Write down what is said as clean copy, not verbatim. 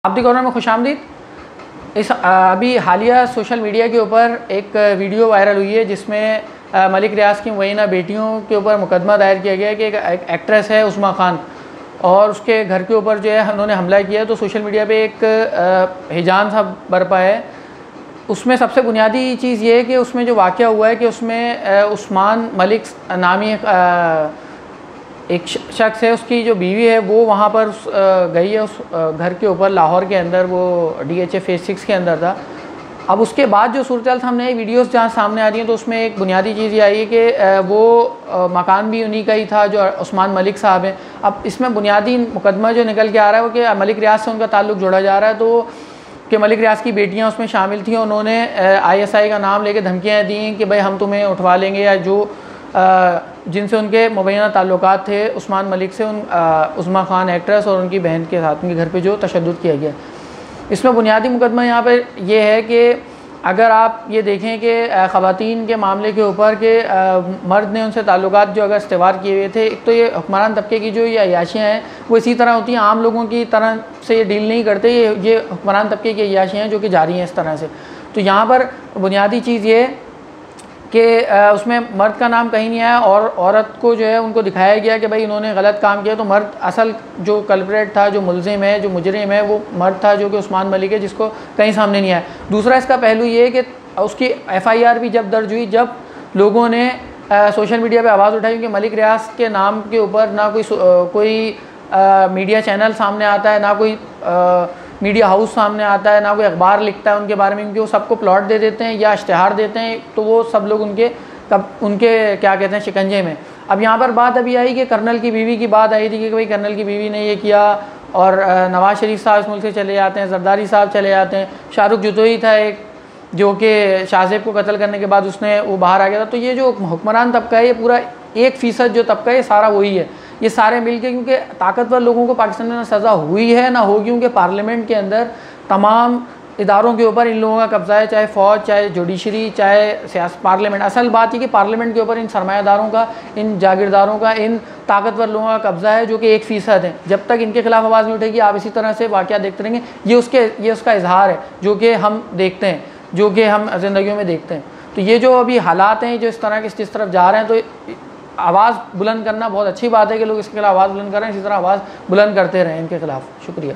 आपदी corner में खुशामदीद। इस अभी हालिया सोशल मीडिया के ऊपर एक वीडियो वायरल हुई है जिसमें मलिक रियाज की मुबैना बेटियों के ऊपर मुकदमा दायर किया गया है कि एक एक्ट्रेस है उस्मा खान और उसके घर के ऊपर जो है उन्होंने हमला किया है। तो सोशल मीडिया पे एक हिजान सा बरपा है। उसमें सबसे बुनियादी चीज़ ये है कि उसमें जो वाक़या हुआ है कि उसमें उस्मान मलिक नामी एक शख्स है, उसकी जो बीवी है वो वहाँ पर गई है उस घर के ऊपर लाहौर के अंदर, वो DHA फेज़ 6 के अंदर था। अब उसके बाद जो सूरत सामने आई, वीडियोस जहाँ सामने आ रही हैं, तो उसमें एक बुनियादी चीज़ ये आई है कि वो मकान भी उन्हीं का ही था जो उस्मान मलिक साहब हैं। अब इसमें बुनियादी मुकदमा जो निकल के आ रहा है वो कि मलिक रियाज से उनका ताल्लुक़ जोड़ा जा रहा है। तो कि मलिक रियाज की बेटियाँ उसमें शामिल थीं, उन्होंने ISI का नाम लेके धमकियाँ दी कि भाई हम तुम्हें उठवा लेंगे, या जो जिनसे उनके मुबैना ताल्लुकात थे उस्मान मलिक से, उस्मा खान एक्ट्रेस और उनकी बहन के साथ उनके घर पे जो तशद्दुद किया गया। इसमें बुनियादी मुकदमा यहाँ पर यह है कि अगर आप ये देखें कि ख़वातीन के मामले के ऊपर के मर्द ने उनसे ताल्लुकात जो अगर इस्तेवार किए हुए थे, एक तो ये हुक्मरान तबके की जो ये अय्याशियाँ हैं वो इसी तरह होती हैं, आम लोगों की तरह से ये डील नहीं करते। ये हुक्मरान तबके की अय्याशियाँ हैं जो कि जारी हैं इस तरह से। तो यहाँ पर बुनियादी चीज़ ये कि उसमें मर्द का नाम कहीं नहीं आया और औरत को जो है उनको दिखाया गया कि भाई इन्होंने गलत काम किया। तो मर्द असल जो कल्प्रेट था, जो मुलजिम है, जो मुजरिम है, वो मर्द था जो कि उस्मान मलिक है, जिसको कहीं सामने नहीं आया। दूसरा इसका पहलू ये है कि उसकी FIR भी जब दर्ज हुई, जब लोगों ने सोशल मीडिया पर आवाज़ उठाई कि मलिक रियाज के नाम के ऊपर ना कोई मीडिया चैनल सामने आता है, ना कोई मीडिया हाउस सामने आता है, ना कोई अखबार लिखता है उनके बारे में, क्योंकि वो सबको प्लॉट दे देते हैं या इश्तिहार देते हैं, तो वो सब लोग उनके क्या कहते हैं शिकंजे में। अब यहाँ पर बात अभी आई कि कर्नल की बीवी की बात आई थी कि भाई कर्नल की बीवी ने ये किया और नवाज़ शरीफ साहब इस मुल्क से चले जाते हैं, जरदारी साहब चले जाते हैं, शाहरुख जतोई था एक जो कि शाहजेब को कत्ल करने के बाद उसने वो बाहर आ गया था। तो ये जो हुक्मरान तबका है, ये पूरा 1% जो तबका है, ये सारा वही है, ये सारे मिलके, क्योंकि ताकतवर लोगों को पाकिस्तान में ना सज़ा हुई है ना होगी, क्योंकि पार्लियामेंट के अंदर तमाम इदारों के ऊपर इन लोगों का कब्ज़ा है, चाहे फ़ौज, चाहे जुडिशरी, चाहे सियासत, पार्लियामेंट। असल बात ये कि पार्लियामेंट के ऊपर इन सरमायादारों का, इन जागीरदारों का, इन ताकतवर लोगों का कब्ज़ा है जो कि 1% है। जब तक इनके खिलाफ आवाज़ नहीं उठेगी, आप इसी तरह से वाक़या देखते रहेंगे। ये उसका इजहार है जो कि हम देखते हैं, जो कि हम ज़िंदगियों में देखते हैं। तो ये जो अभी हालात हैं जो इस तरह के जिस तरफ जा रहे हैं, तो आवाज़ बुलंद करना बहुत अच्छी बात है कि लोग इसके खिलाफ आवाज़ बुलंद कर रहे हैं, इसी तरह आवाज़ बुलंद करते रहें इनके खिलाफ। शुक्रिया।